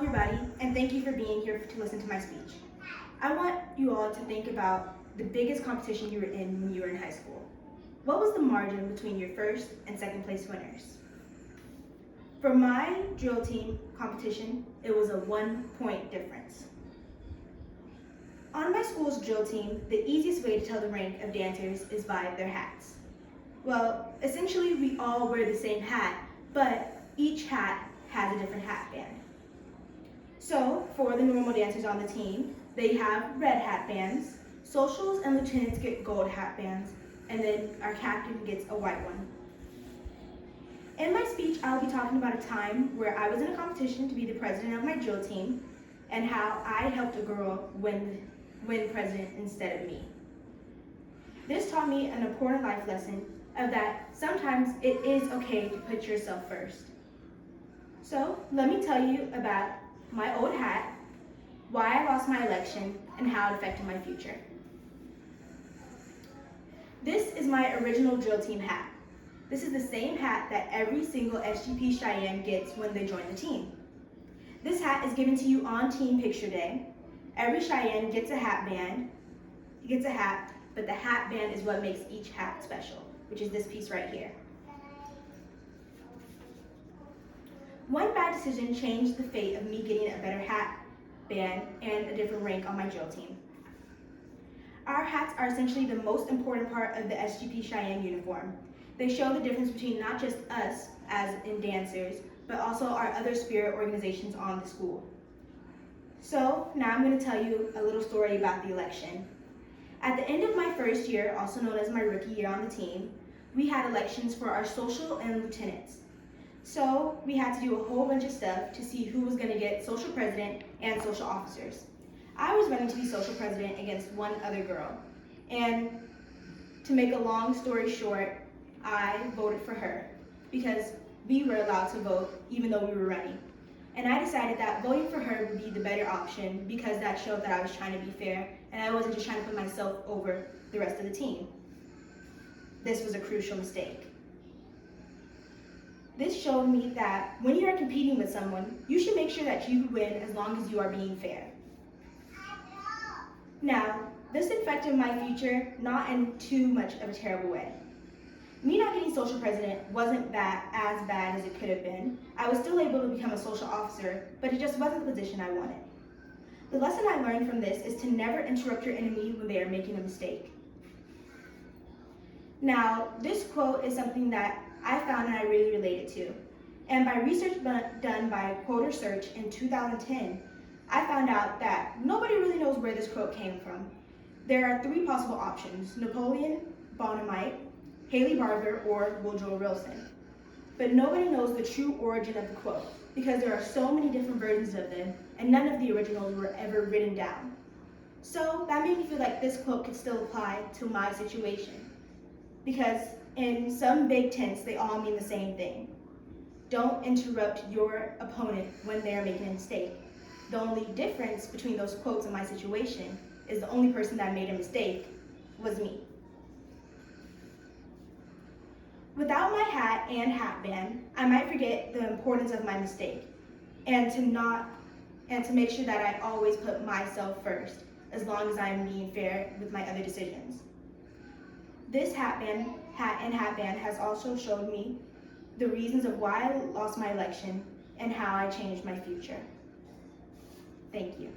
everybody, and thank you for being here to listen to my speech. I want you all to think about the biggest competition you were in when you were in high school. What was the margin between your first and second place winners? For my drill team competition, it was a 1-point difference. On my school's drill team, the easiest way to tell the rank of dancers is by their hats. Well, essentially we all wear the same hat, but each hat has a different hat band. So, for the normal dancers on the team, they have red hat bands, socials and lieutenants get gold hat bands, and then our captain gets a white one. In my speech, I'll be talking about a time where I was in a competition to be the president of my drill team and how I helped a girl win president instead of me. This taught me an important life lesson of that sometimes it is okay to put yourself first. So let me tell you about my old hat, why I lost my election, and how it affected my future. This is my original drill team hat. This is the same hat that every single SGP Cheyenne gets when they join the team. This hat is given to you on team picture day. Every Cheyenne gets a hat band. He gets a hat, but the hat band is what makes each hat special, which is this piece right here. One bad decision changed the fate of me getting a better hat band and a different rank on my drill team. Our hats are essentially the most important part of the SGP Cheyenne uniform. They show the difference between not just us as in dancers, but also our other spirit organizations on the school. So now I'm going to tell you a little story about the election. At the end of my first year, also known as my rookie year on the team, we had elections for our social and lieutenants. So we had to do a whole bunch of stuff to see who was going to get social president and social officers. I was running to be social president against one other girl. And to make a long story short, I voted for her because we were allowed to vote even though we were running. And I decided that voting for her would be the better option because that showed that I was trying to be fair and I wasn't just trying to put myself over the rest of the team. This was a crucial mistake. This showed me that when you are competing with someone, you should make sure that you win as long as you are being fair. Now, this affected my future not in too much of a terrible way. Me not getting social president wasn't as bad as it could have been. I was still able to become a social officer, but it just wasn't the position I wanted. The lesson I learned from this is to never interrupt your enemy when they are making a mistake. Now, this quote is something that I found and I really related to. And by research done by Quoter Search in 2010, I found out that nobody really knows where this quote came from. There are 3 possible options: Napoleon Bonaparte, Haley Barbour, or Woodrow Wilson. But nobody knows the true origin of the quote because there are so many different versions of them and none of the originals were ever written down. So that made me feel like this quote could still apply to my situation because in some big tents, they all mean the same thing. Don't interrupt your opponent when they're making a mistake. The only difference between those quotes and my situation is the only person that made a mistake was me. Without my hat and hat band, I might forget the importance of my mistake and to make sure that I always put myself first as long as I'm being fair with my other decisions. This hat and hat band has also showed me the reasons of why I lost my election and how I changed my future. Thank you.